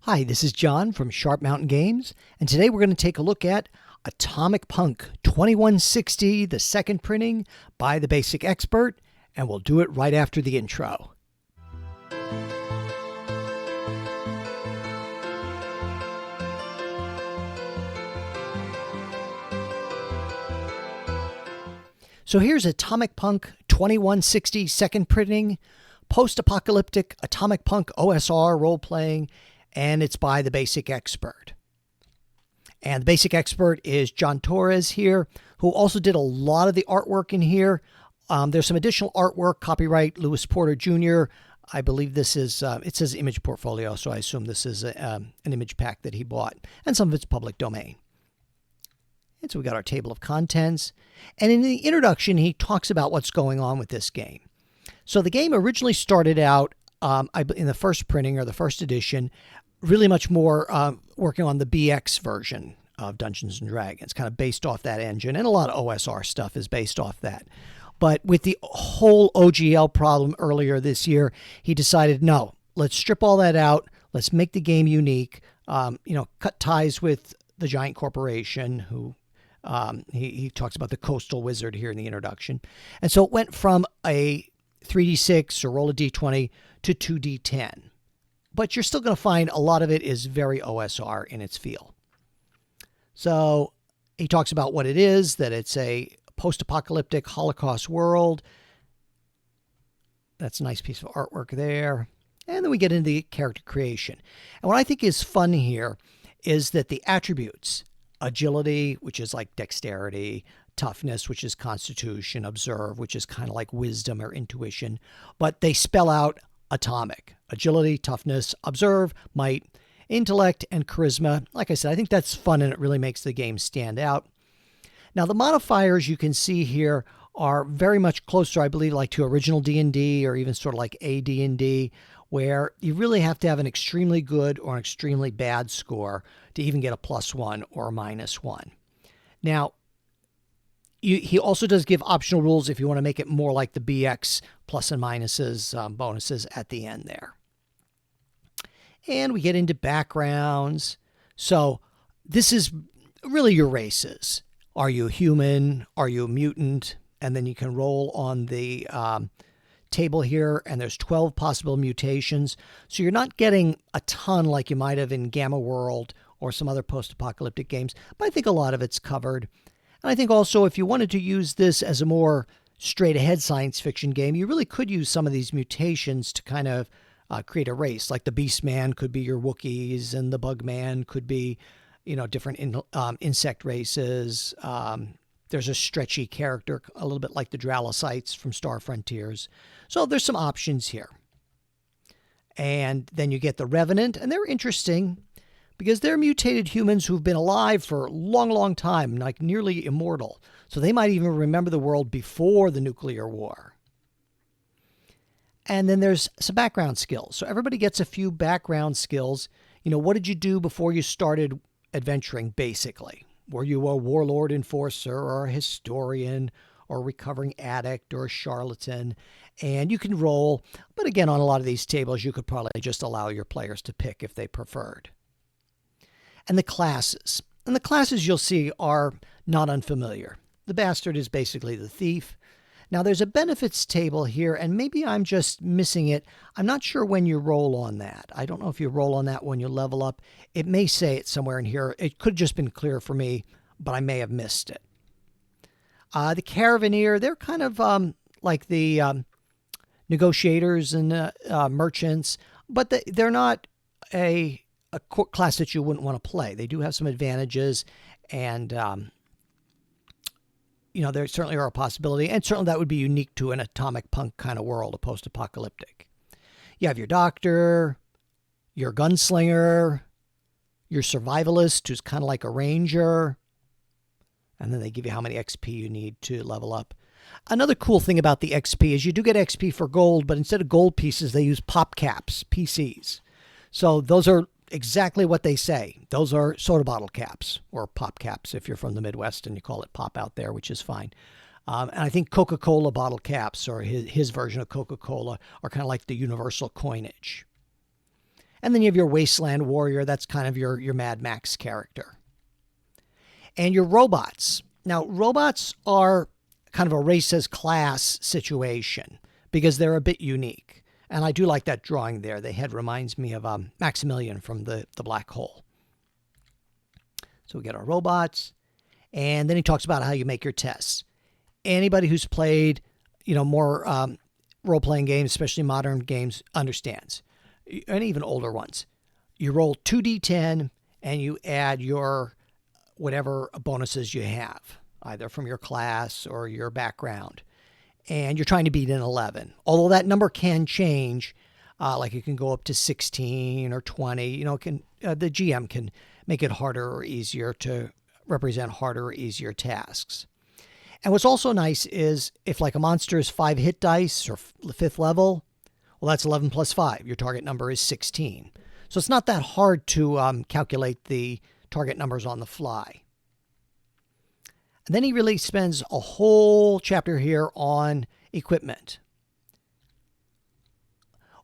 Hi, this is John from Sharp Mountain Games, and today we're going to take a look at Atomic Punk 2160, the second printing by the Basic Expert, and we'll do it right after the intro. So here's Atomic Punk 2160, second printing, post-apocalyptic Atomic Punk OSR role-playing, and it's by the Basic Expert. And the Basic Expert is John Torres here, who also did a lot of the artwork in here. There's some additional artwork, copyright Lewis Porter Jr. I believe this is, it says image portfolio, so I assume this is an image pack that he bought, and some of it's public domain. And so we got our table of contents. And in the introduction, he talks about what's going on with this game. So the game originally started out in the first printing or the first edition, really much more working on the BX version of Dungeons & Dragons, kind of based off that engine. And a lot of OSR stuff is based off that. But with the whole OGL problem earlier this year, he decided, no, let's strip all that out. Let's make the game unique. Cut ties with the giant corporation who he talks about the coastal wizard here in the introduction. And so it went from a 3d6 or roll a d20 to 2d10. But you're still going to find a lot of it is very OSR in its feel. So he talks about what it is, that it's a post-apocalyptic Holocaust world. That's a nice piece of artwork there. And then we get into the character creation. And what I think is fun here is that the attributes, agility, which is like dexterity, toughness, which is constitution, observe, which is kind of like wisdom or intuition, but they spell out atomic. Agility, toughness, observe, might, intellect, and charisma. Like I said, I think that's fun and it really makes the game stand out. Now the modifiers you can see here are very much closer, I believe, like to original D&D or even sort of like AD&D, where you really have to have an extremely good or an extremely bad score to even get a +1 or a -1. Now, he also does give optional rules if you want to make it more like the BX plus and minuses, bonuses at the end there. And we get into backgrounds. So this is really your races. Are you human? Are you a mutant? And then you can roll on the table here, and there's 12 possible mutations. So you're not getting a ton like you might have in Gamma World or some other post-apocalyptic games, but I think a lot of it's covered. And I think also if you wanted to use this as a more straight-ahead science fiction game, you really could use some of these mutations to kind of create a race. Like the Beast Man could be your Wookiees, and the Bug Man could be, different insect races. There's a stretchy character, a little bit like the Dralosites from Star Frontiers. So there's some options here. And then you get the Revenant, and they're interesting because they're mutated humans who've been alive for a long, long time, like nearly immortal. So they might even remember the world before the nuclear war. And then there's some background skills. So everybody gets a few background skills. What did you do before you started adventuring, basically? Were you a warlord enforcer or a historian or a recovering addict or a charlatan? And you can roll. But again, on a lot of these tables, you could probably just allow your players to pick if they preferred. And the classes. And the classes you'll see are not unfamiliar. The bastard is basically the thief. Now there's a benefits table here, and maybe I'm just missing it. I'm not sure when you roll on that. I don't know if you roll on that when you level up. It may say it somewhere in here. It could have just been clear for me, but I may have missed it. The Caravaneer, they're kind of like the negotiators and merchants, but they're not a class that you wouldn't want to play. They do have some advantages, and there certainly are a possibility, and certainly that would be unique to an atomic punk kind of world, a post-apocalyptic. You have your doctor, your gunslinger, your survivalist, who's kind of like a ranger, and then they give you how many XP you need to level up. Another cool thing about the XP is you do get XP for gold, but instead of gold pieces, they use pop caps, PCs. So those are exactly what they say. Those are soda bottle caps, or pop caps if you're from the Midwest and you call it pop out there, which is fine. And I think Coca-Cola bottle caps, or his version of Coca-Cola, are kind of like the universal coinage. And then you have your Wasteland Warrior. That's kind of your Mad Max character. And your robots. Now, robots are kind of a race as class situation because they're a bit unique. And I do like that drawing there. The head reminds me of Maximilian from the Black Hole. So we get our robots. And then he talks about how you make your tests. Anybody who's played, more role-playing games, especially modern games, understands. And even older ones. You roll 2d10 and you add your whatever bonuses you have, either from your class or your background. And you're trying to beat an 11. Although that number can change, like it can go up to 16 or 20. The GM can make it harder or easier to represent harder or easier tasks. And what's also nice is if like a monster is 5 hit dice or 5th level, well, that's 11 plus 5. Your target number is 16. So it's not that hard to calculate the target numbers on the fly. And then he really spends a whole chapter here on equipment,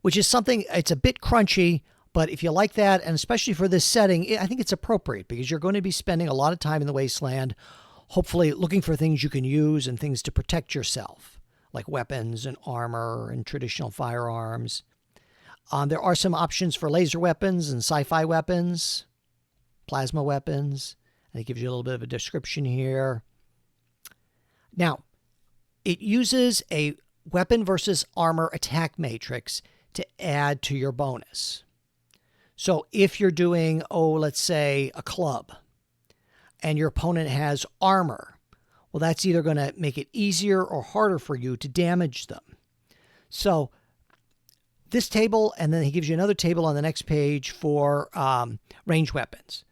which is something, it's a bit crunchy, but if you like that, and especially for this setting, I think it's appropriate because you're going to be spending a lot of time in the wasteland, hopefully looking for things you can use and things to protect yourself, like weapons and armor and traditional firearms. There are some options for laser weapons and sci-fi weapons, plasma weapons. And it gives you a little bit of a description here. Now, it uses a weapon versus armor attack matrix to add to your bonus. So if you're doing, let's say a club, and your opponent has armor, well, that's either going to make it easier or harder for you to damage them. So this table, and then he gives you another table on the next page for ranged weapons.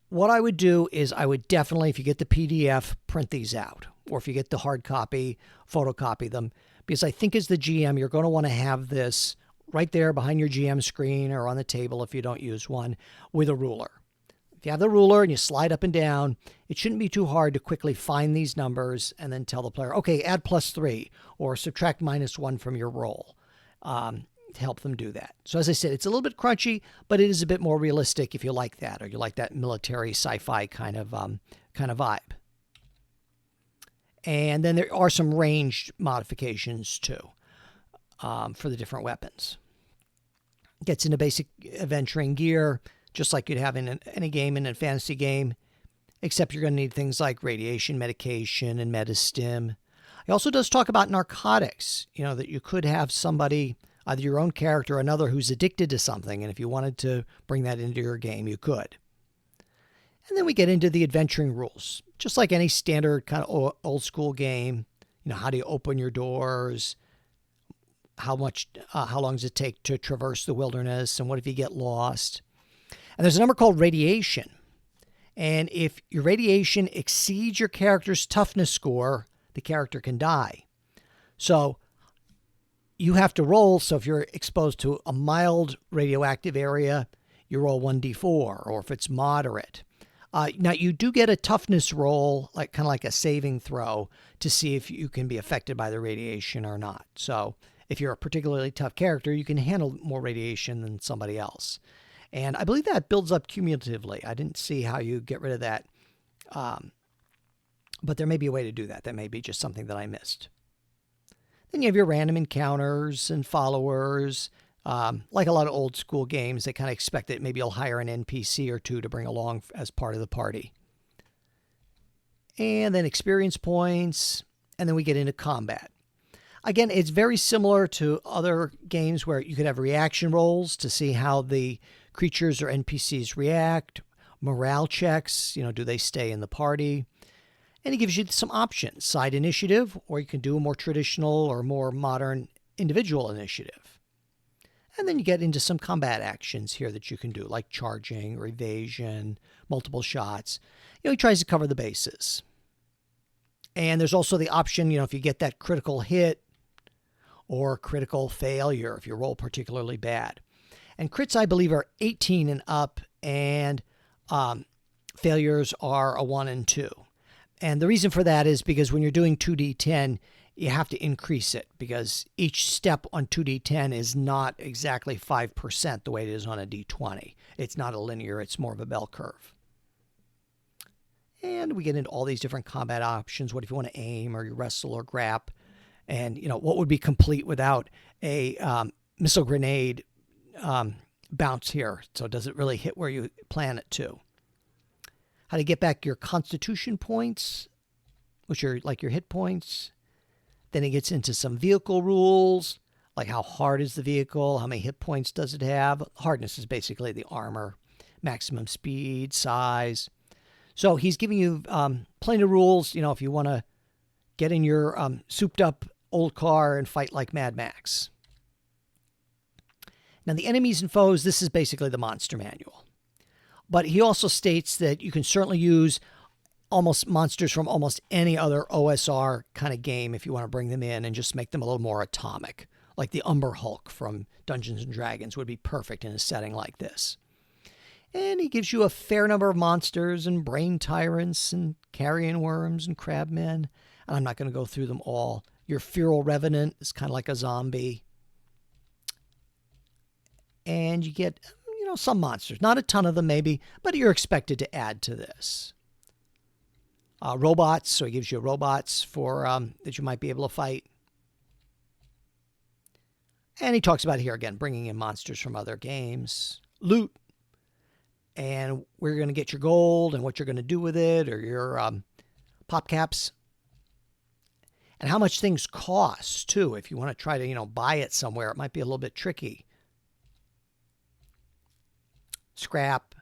What I would do is I would definitely, if you get the PDF, print these out. Or if you get the hard copy, photocopy them. Because I think as the GM, you're going to want to have this right there behind your GM screen or on the table if you don't use one with a ruler. If you have the ruler and you slide up and down, it shouldn't be too hard to quickly find these numbers and then tell the player, okay, add +3 or subtract -1 from your roll to help them do that. So as I said, it's a little bit crunchy, but it is a bit more realistic if you like that or you like that military sci-fi kind of vibe. And then there are some ranged modifications too for the different weapons. Gets into basic adventuring gear, just like you'd have in any game, in a fantasy game, except you're going to need things like radiation medication and medistim. He also does talk about narcotics, that you could have somebody, either your own character or another, who's addicted to something. And if you wanted to bring that into your game, you could. And then we get into the adventuring rules, just like any standard kind of old school game. How do you open your doors? How long does it take to traverse the wilderness? And what if you get lost? And there's a number called radiation. And if your radiation exceeds your character's toughness score, the character can die. So you have to roll. So if you're exposed to a mild radioactive area, you roll 1d4, or if it's moderate. Now, you do get a toughness roll, kind of like a saving throw, to see if you can be affected by the radiation or not. So if you're a particularly tough character, you can handle more radiation than somebody else. And I believe that builds up cumulatively. I didn't see how you get rid of that. But there may be a way to do that. That may be just something that I missed. Then you have your random encounters and followers. Like a lot of old school games, they kind of expect that maybe you'll hire an NPC or two to bring along as part of the party. And then experience points. And then we get into combat. Again, it's very similar to other games where you could have reaction rolls to see how the creatures or NPCs react. Morale checks, do they stay in the party? And he gives you some options. Side initiative, or you can do a more traditional or more modern individual initiative. And then you get into some combat actions here that you can do, like charging or evasion, multiple shots. He tries to cover the bases. And there's also the option, if you get that critical hit or critical failure, if you roll particularly bad. And crits, I believe, are 18 and up, and failures are a 1 and 2. And the reason for that is because when you're doing 2d10, you have to increase it because each step on 2d10 is not exactly 5% the way it is on a d20. It's not a linear, it's more of a bell curve. And we get into all these different combat options. What if you want to aim or you wrestle or grap? And, what would be complete without a missile grenade bounce here? So does it really hit where you plan it to? How to get back your constitution points, which are like your hit points. Then it gets into some vehicle rules, like how hard is the vehicle, how many hit points does it have. Hardness is basically the armor, maximum speed, size. So he's giving you plenty of rules, if you want to get in your souped up old car and fight like Mad Max. Now the enemies and foes, this is basically the monster manual. But he also states that you can certainly use almost monsters from almost any other OSR kind of game if you want to bring them in and just make them a little more atomic. Like the Umber Hulk from Dungeons and Dragons would be perfect in a setting like this. And he gives you a fair number of monsters and brain tyrants and carrion worms and crabmen. And I'm not going to go through them all. Your feral revenant is kind of like a zombie. And you get, some monsters. Not a ton of them maybe, but you're expected to add to this. Robots, so he gives you robots for that you might be able to fight. And he talks about here again, bringing in monsters from other games. Loot. And where you're going to get your gold and what you're going to do with it, or your pop caps. And how much things cost, too. If you want to try to, buy it somewhere, it might be a little bit tricky. Scrap.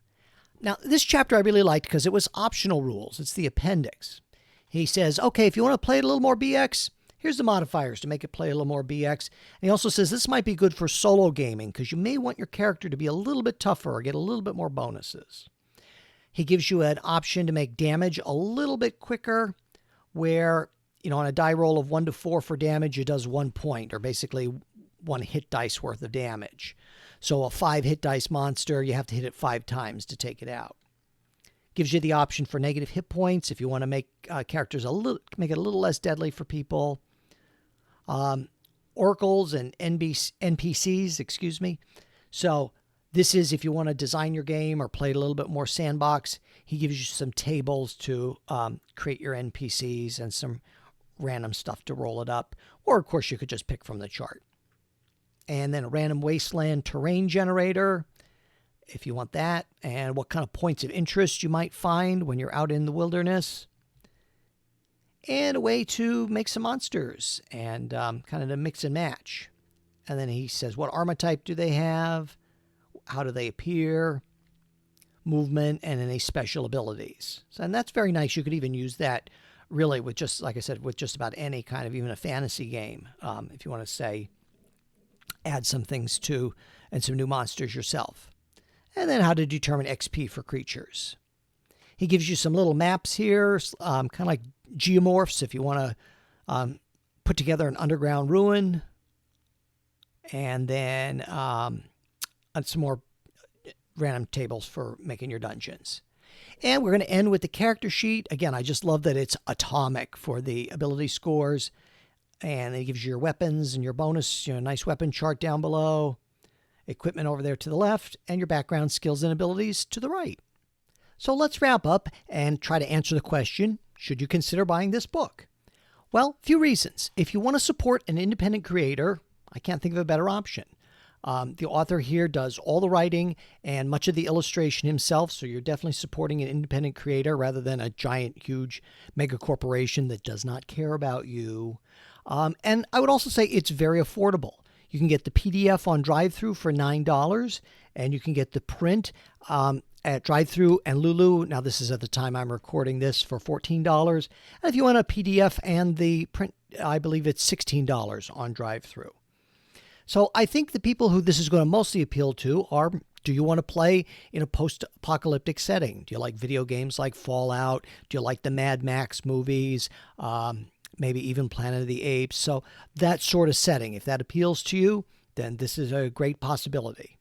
Now, this chapter I really liked because it was optional rules. It's the appendix. He says, okay, if you want to play it a little more BX, here's the modifiers to make it play a little more BX. And he also says this might be good for solo gaming because you may want your character to be a little bit tougher or get a little bit more bonuses. He gives you an option to make damage a little bit quicker where, on a die roll of 1 to 4 for damage, it does 1 point or basically 1 hit dice worth of damage. So a 5 hit dice monster, you have to hit it 5 times to take it out. Gives you the option for negative hit points if you want to make characters make it a little less deadly for people. Oracles and NPCs, So this is if you want to design your game or play it a little bit more sandbox. He gives you some tables to create your NPCs and some random stuff to roll it up. Or, of course, you could just pick from the chart. And then a random wasteland terrain generator, if you want that, and what kind of points of interest you might find when you're out in the wilderness. And a way to make some monsters and kind of to mix and match. And then he says, what armor type do they have? How do they appear? Movement and any special abilities. So, and that's very nice. You could even use that really with just, like I said, with just about any kind of even a fantasy game. If you want to say, add some things to and some new monsters yourself. And then how to determine XP for creatures. He gives you some little maps here, kind of like geomorphs if you want to put together an underground ruin. And then some more random tables for making your dungeons. And we're going to end with the character sheet. Again, I just love that it's atomic for the ability scores. And it gives you your weapons and your bonus, nice weapon chart down below, equipment over there to the left, and your background skills and abilities to the right. So let's wrap up and try to answer the question, should you consider buying this book? Well, a few reasons. If you want to support an independent creator, I can't think of a better option. The author here does all the writing and much of the illustration himself, so you're definitely supporting an independent creator rather than a giant, huge mega corporation that does not care about you. And I would also say it's very affordable. You can get the PDF on drive-thru for $9, and you can get the print at drive-thru and Lulu. Now, this is at the time I'm recording this for $14. And if you want a PDF and the print, I believe it's $16 on drive-thru. So I think the people who this is going to mostly appeal to are, do you want to play in a post-apocalyptic setting? Do you like video games like Fallout? Do you like the Mad Max movies? Maybe even Planet of the Apes. So that sort of setting, if that appeals to you, then this is a great possibility.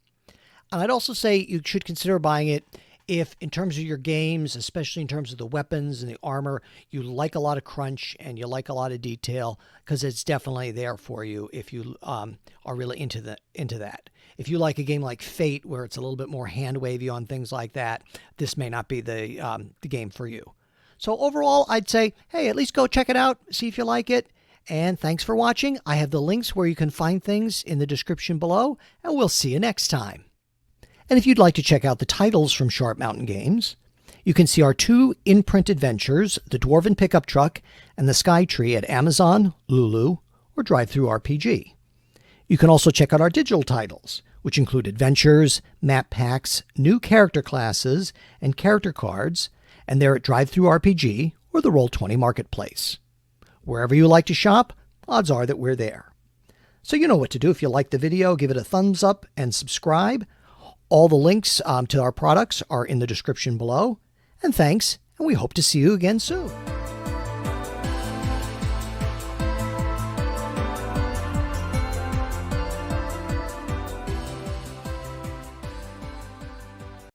And I'd also say you should consider buying it if in terms of your games, especially in terms of the weapons and the armor, you like a lot of crunch and you like a lot of detail, because it's definitely there for you if you are really into that. If you like a game like Fate, where it's a little bit more hand wavy on things like that, this may not be the game for you. So overall, I'd say, hey, at least go check it out, see if you like it. And thanks for watching. I have the links where you can find things in the description below, and we'll see you next time. And if you'd like to check out the titles from Sharp Mountain Games, you can see our 2 in-print adventures, The Dwarven Pickup Truck and The Sky Tree, at Amazon, Lulu, or drivethrurpg. You can also check out our digital titles, which include adventures, map packs, new character classes, and character cards, and they're at drivethrurpg or the Roll20 Marketplace. Wherever you like to shop, odds are that we're there. So you know what to do. If you like the video, give it a thumbs up and subscribe. All the links to our products are in the description below. And thanks, and we hope to see you again soon.